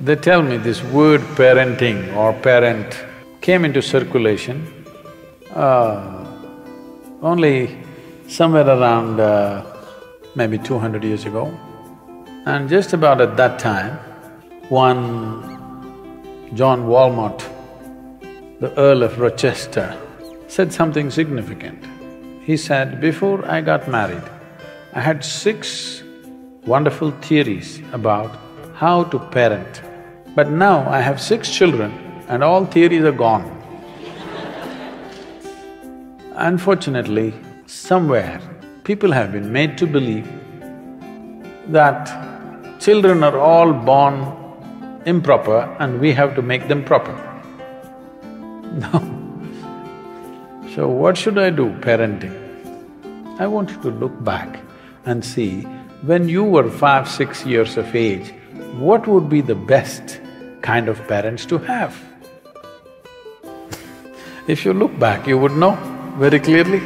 They tell me this word parenting or parent came into circulation only somewhere around maybe 200 years ago. And just about at that time, one John Walmart, the Earl of Rochester, said something significant. He said, before I got married, I had 6 wonderful theories about how to parent. But now I have 6 children and all theories are gone. Unfortunately, somewhere people have been made to believe that children are all born improper and we have to make them proper. No. So what should I do parenting? I want you to look back and see, when you were 5, 6 years of age, what would be the best kind of parents to have? If you look back, you would know very clearly.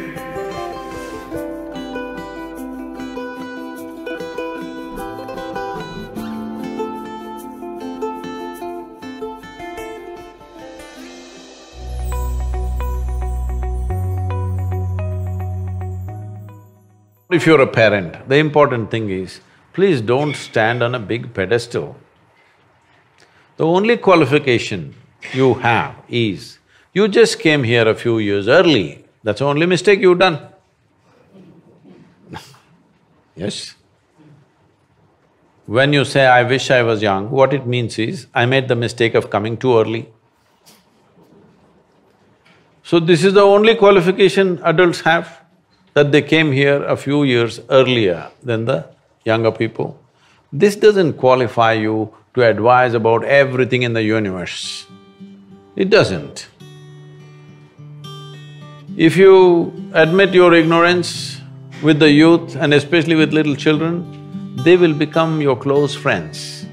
If you're a parent, the important thing is, please don't stand on a big pedestal. The only qualification you have is, you just came here a few years early, that's the only mistake you've done. Yes? When you say, I wish I was young, what it means is, I made the mistake of coming too early. So this is the only qualification adults have, that they came here a few years earlier than the younger people. This doesn't qualify you to advise about everything in the universe. It doesn't. If you admit your ignorance with the youth and especially with little children, they will become your close friends.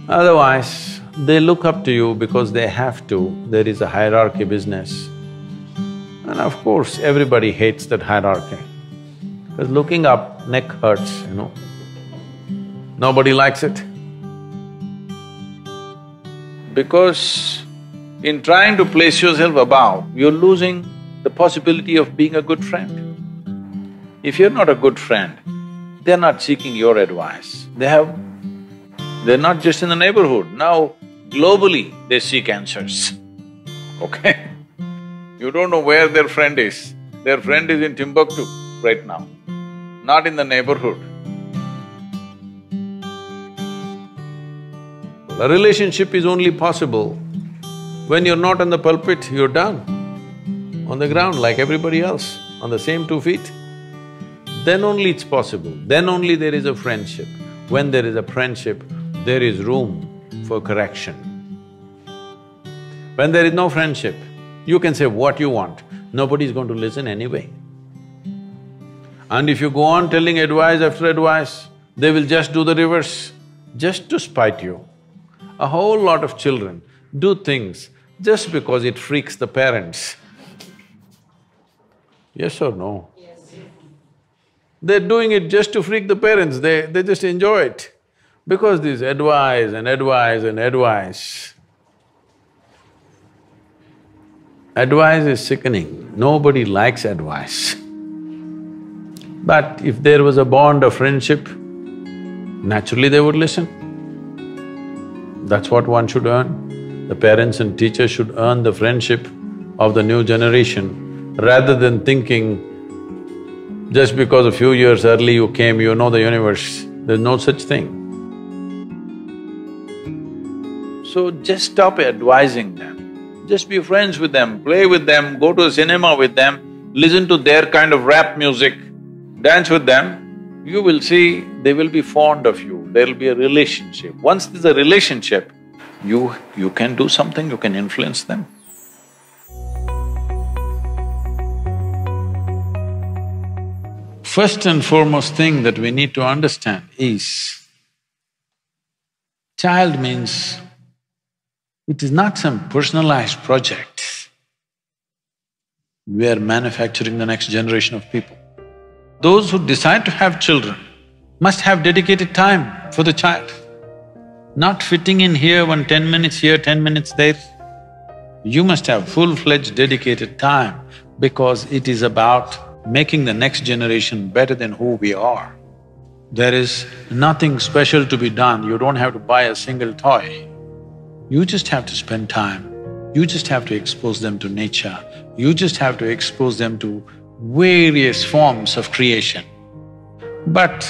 Otherwise, they look up to you because they have to, there is a hierarchy business. And of course, everybody hates that hierarchy, because looking up, neck hurts, you know. Nobody likes it. Because in trying to place yourself above, you're losing the possibility of being a good friend. If you're not a good friend, they're not seeking your advice. They're not just in the neighborhood, now globally they seek answers, okay? You don't know where their friend is. Their friend is in Timbuktu right now, not in the neighborhood. A relationship is only possible when you're not on the pulpit, you're down on the ground like everybody else, on the same 2 feet. Then only it's possible, then only there is a friendship. When there is a friendship, there is room for correction. When there is no friendship, you can say what you want, nobody is going to listen anyway. And if you go on telling advice after advice, they will just do the reverse, just to spite you. A whole lot of children do things just because it freaks the parents. Yes or no? Yes. They're doing it just to freak the parents, they just enjoy it. Because this advice and advice and advice. Advice is sickening, nobody likes advice. But if there was a bond of friendship, naturally they would listen. That's what one should earn. The parents and teachers should earn the friendship of the new generation, rather than thinking, just because a few years early you came, you know the universe. There's no such thing. So just stop advising them. Just be friends with them, play with them, go to a cinema with them, listen to their kind of rap music, dance with them. You will see they will be fond of you, there will be a relationship. Once there's a relationship, you can do something, you can influence them. First and foremost thing that we need to understand is, child means it is not some personalized project. We are manufacturing the next generation of people. Those who decide to have children must have dedicated time for the child. not fitting in here, 10 minutes here, 10 minutes there. You must have full-fledged dedicated time because it is about making the next generation better than who we are. There is nothing special to be done, you don't have to buy a single toy. You just have to spend time, you just have to expose them to nature, you just have to expose them to various forms of creation. But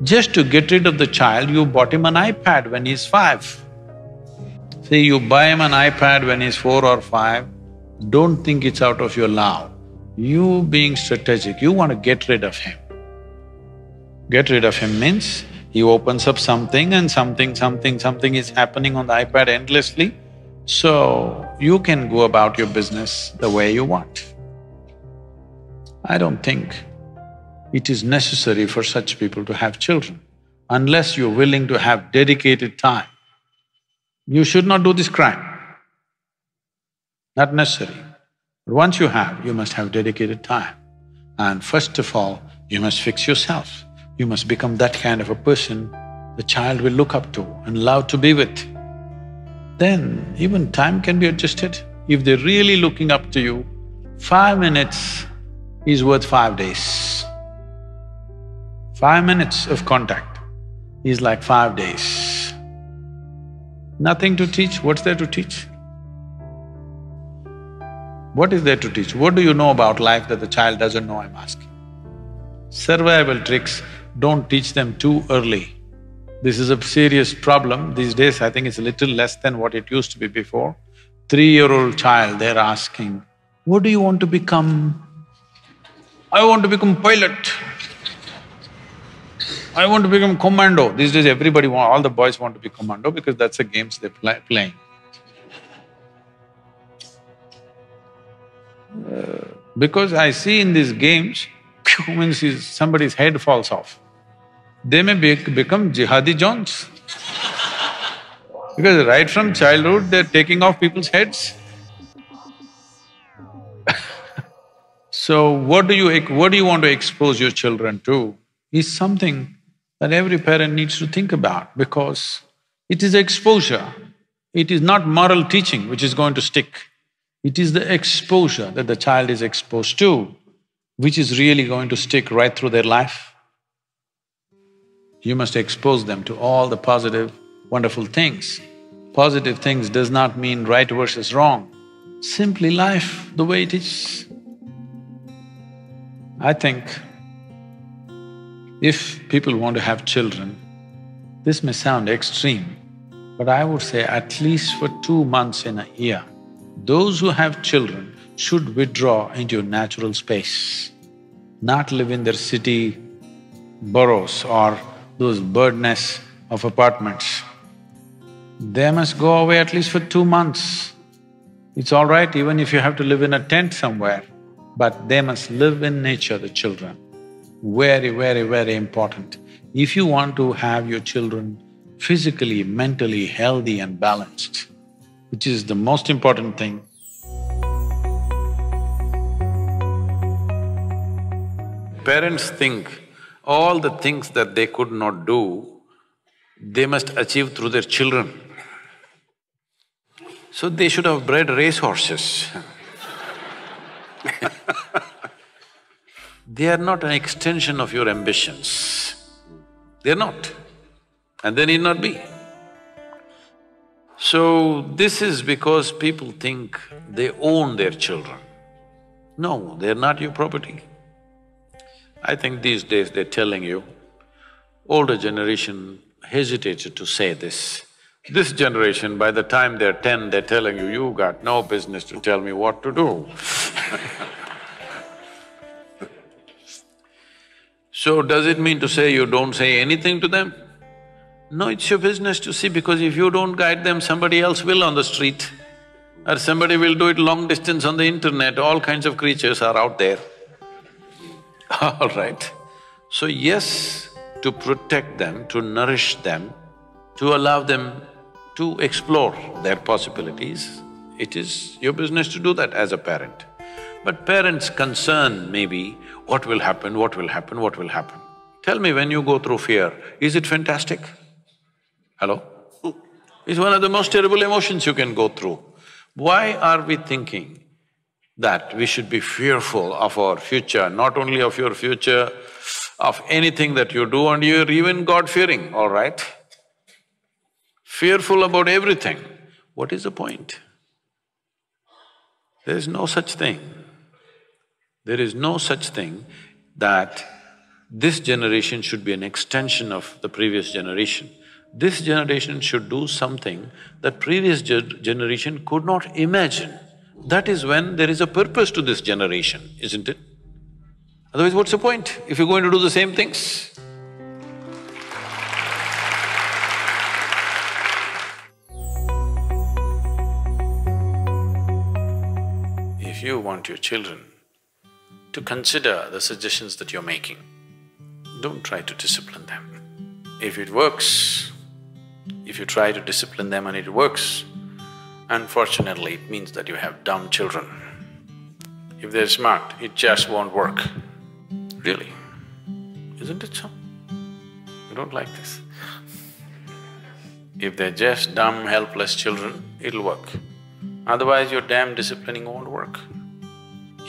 just to get rid of the child, you bought him an iPad when he's 5. See, you buy him an iPad when he's 4 or 5, don't think it's out of your love. You being strategic, you want to get rid of him. Get rid of him means he opens up something and something is happening on the iPad endlessly, so you can go about your business the way you want. I don't think it is necessary for such people to have children unless you're willing to have dedicated time. You should not do this crime, not necessary. But once you have, you must have dedicated time. And first of all, you must fix yourself. You must become that kind of a person the child will look up to and love to be with. Then even time can be adjusted. If they're really looking up to you, 5 minutes is worth 5 days. 5 minutes of contact is like 5 days. Nothing to teach, what's there to teach? What is there to teach? What do you know about life that the child doesn't know, I'm asking? Survival tricks, don't teach them too early. This is a serious problem. These days, I think it's a little less than what it used to be before. 3-year-old child, they're asking, what do you want to become? I want to become pilot. I want to become commando. These days all the boys want to be commando because that's the games they're playing. Because I see in these games, means somebody's head falls off. They may become jihadi Johns. Because right from childhood, they're taking off people's heads. So what do you want to expose your children to is something that every parent needs to think about because it is exposure. It is not moral teaching which is going to stick. It is the exposure that the child is exposed to which is really going to stick right through their life. You must expose them to all the positive, wonderful things. Positive things does not mean right versus wrong, simply life the way it is. I think if people want to have children, this may sound extreme, but I would say at least for 2 months in a year, those who have children should withdraw into a natural space, not live in their city boroughs or those bird nests of apartments. They must go away at least for 2 months. It's all right even if you have to live in a tent somewhere, but they must live in nature, the children. Very important. If you want to have your children physically, mentally healthy and balanced, which is the most important thing, parents think all the things that they could not do, they must achieve through their children. So they should have bred racehorses. They are not an extension of your ambitions. They're not, and they need not be. So this is because people think they own their children. No, they're not your property. I think these days they're telling you, older generation hesitated to say this. This generation, by the time they're 10, they're telling you, you got no business to tell me what to do. So does it mean to say you don't say anything to them? No, it's your business to see, because if you don't guide them, somebody else will on the street, or somebody will do it long distance on the internet, all kinds of creatures are out there. All right. So yes, to protect them, to nourish them, to allow them to explore their possibilities, it is your business to do that as a parent. But parents' concern may be, what will happen, what will happen, what will happen? Tell me, when you go through fear, is it fantastic? Hello? It's one of the most terrible emotions you can go through. Why are we thinking that we should be fearful of our future, not only of your future, of anything that you do, and you're even God-fearing, all right? Fearful about everything. What is the point? There is no such thing. There is no such thing that this generation should be an extension of the previous generation. This generation should do something that previous generation could not imagine. That is when there is a purpose to this generation, isn't it? Otherwise, what's the point if you're going to do the same things? If you want your children to consider the suggestions that you're making, don't try to discipline them. If it works, if you try to discipline them and it works, unfortunately it means that you have dumb children. If they're smart, it just won't work. Really, isn't it so? You don't like this? If they're just dumb, helpless children, it'll work. Otherwise, your damn disciplining won't work.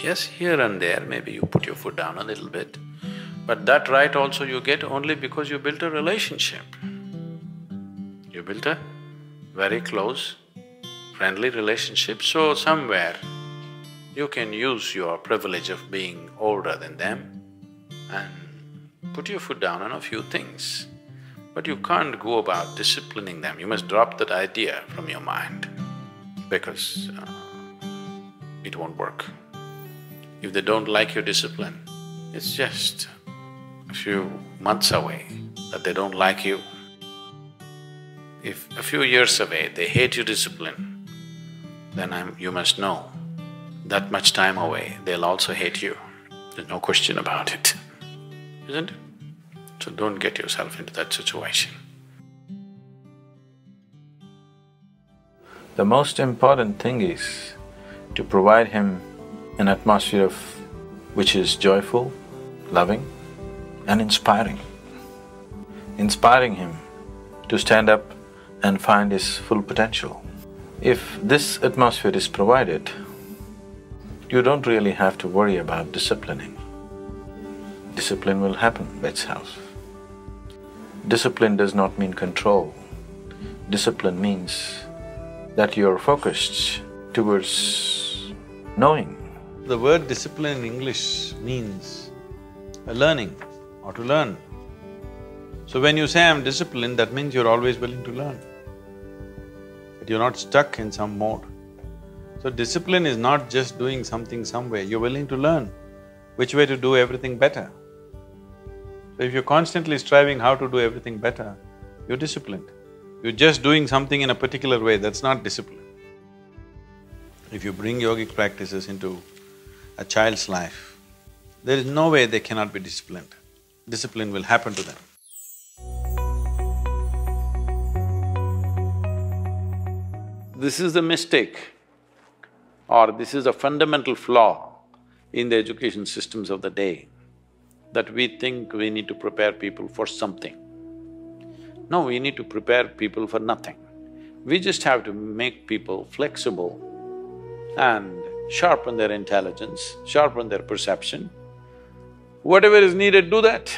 Yes, here and there, maybe you put your foot down a little bit, but that right also you get only because you built a relationship. You built a very close, friendly relationship, so somewhere you can use your privilege of being older than them and put your foot down on a few things. But you can't go about disciplining them, you must drop that idea from your mind because it won't work. If they don't like your discipline, it's just a few months away that they don't like you. If a few years away they hate your discipline, then you must know that much time away they'll also hate you. There's no question about it, isn't it? So don't get yourself into that situation. The most important thing is to provide him an atmosphere which is joyful, loving and inspiring. Inspiring him to stand up and find his full potential. If this atmosphere is provided, you don't really have to worry about disciplining. Discipline will happen by itself. Discipline does not mean control. Discipline means that you're focused towards knowing. The word discipline in English means learning or to learn. So when you say I'm disciplined, that means you're always willing to learn. That you're not stuck in some mode. So discipline is not just doing something somewhere, you're willing to learn which way to do everything better. So if you're constantly striving how to do everything better, you're disciplined. You're just doing something in a particular way, that's not discipline. If you bring yogic practices into a child's life, there is no way they cannot be disciplined. Discipline will happen to them. This is the mistake, or this is a fundamental flaw in the education systems of the day, that we think we need to prepare people for something. No, we need to prepare people for nothing. We just have to make people flexible and sharpen their intelligence, sharpen their perception. Whatever is needed, do that.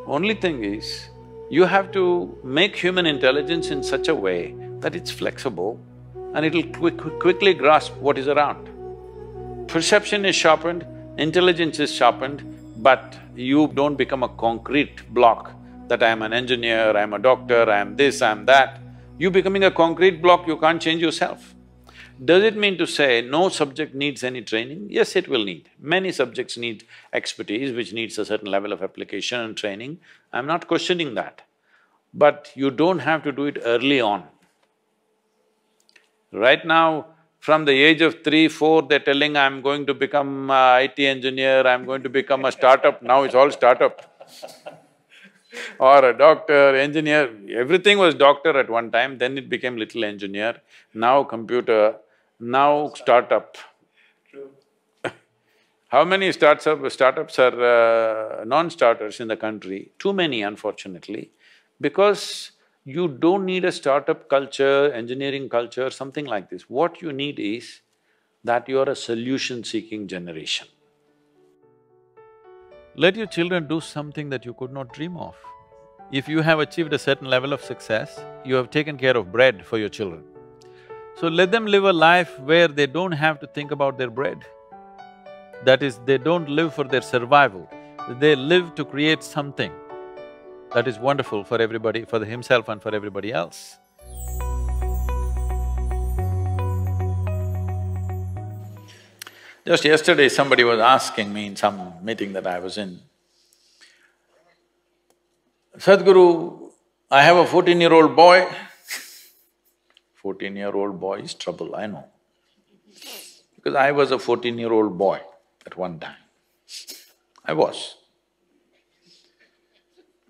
Only thing is, you have to make human intelligence in such a way that it's flexible and it'll quickly grasp what is around. Perception is sharpened, intelligence is sharpened, but you don't become a concrete block that I'm an engineer, I'm a doctor, I'm this, I'm that. You becoming a concrete block, you can't change yourself. Does it mean to say no subject needs any training? Yes, it will need. Many subjects need expertise, which needs a certain level of application and training. I'm not questioning that. But you don't have to do it early on. Right now, from the age of 3, 4, they're telling, I'm going to become a IT engineer, I'm going to become a startup, now it's all startup. Or a doctor, engineer, everything was doctor at one time, then it became little engineer, now computer, now startup. True. How many startups are non-starters in the country? Too many, unfortunately, because You don't need a startup culture, engineering culture, something like this. What you need is that you are a solution-seeking generation. Let your children do something that you could not dream of. If you have achieved a certain level of success, you have taken care of bread for your children. So let them live a life where they don't have to think about their bread. That is, they don't live for their survival, they live to create something that is wonderful for everybody, for himself and for everybody else. Just yesterday, somebody was asking me in some meeting that I was in, Sadhguru, I have a 14-year-old boy. 14-year-old boy is trouble, I know. Because I was a 14-year-old boy at one time. I was.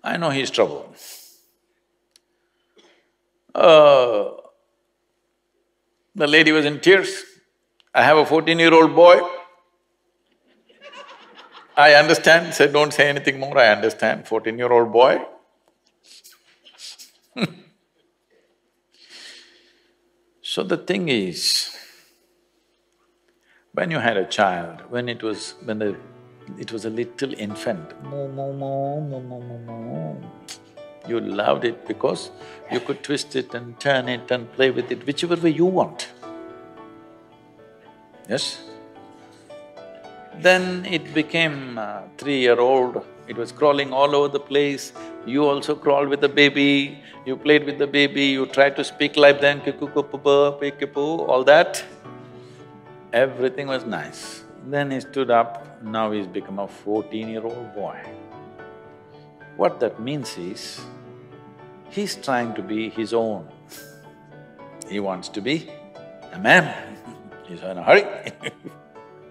I know he's trouble. The lady was in tears. I have a 14-year-old boy. I understand, said, don't say anything more, I understand, 14-year-old boy. So the thing is, when you had a child, when it was a little infant, you loved it because you could twist it and turn it and play with it whichever way you want. Yes? Then it became 3-year-old, it was crawling all over the place, you also crawled with the baby, you played with the baby, you tried to speak like them, all that. Everything was nice. Then he stood up, now he's become a 14-year-old boy. What that means is, he's trying to be his own. He wants to be a man, he's in a hurry.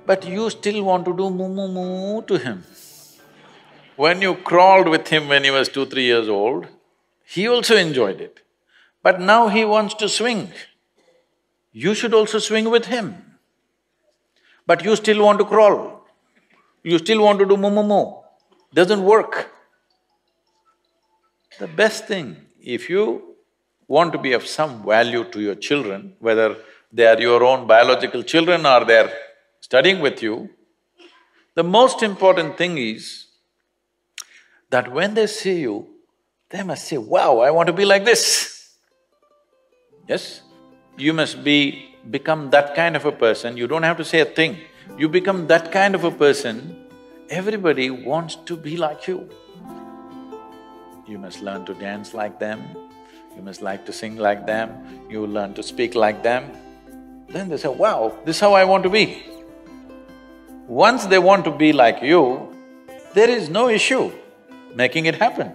But you still want to do moo to him. When you crawled with him when he was 2-3 years old, he also enjoyed it. But now he wants to swing. You should also swing with him. But you still want to crawl, you still want to do moo. Doesn't work. The best thing, if you want to be of some value to your children, whether they are your own biological children or they're studying with you, the most important thing is that when they see you, they must say, wow, I want to be like this. Yes? You must become that kind of a person, you don't have to say a thing. You become that kind of a person, everybody wants to be like you. You must learn to dance like them, you must like to sing like them, you learn to speak like them. Then they say, wow, this is how I want to be. Once they want to be like you, there is no issue making it happen.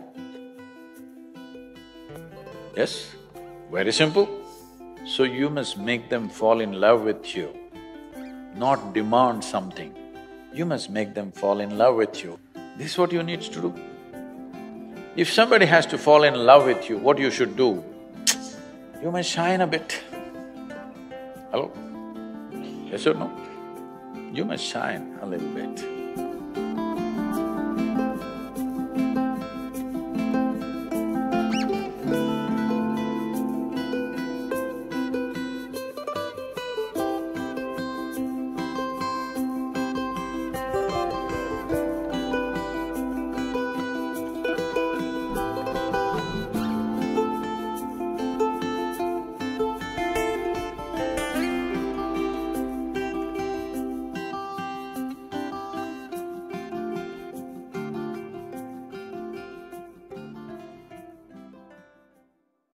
Yes? Very simple. So you must make them fall in love with you, not demand something. You must make them fall in love with you. This is what you need to do. If somebody has to fall in love with you, what you should do? You must shine a bit. Hello? Yes or no? You must shine a little bit.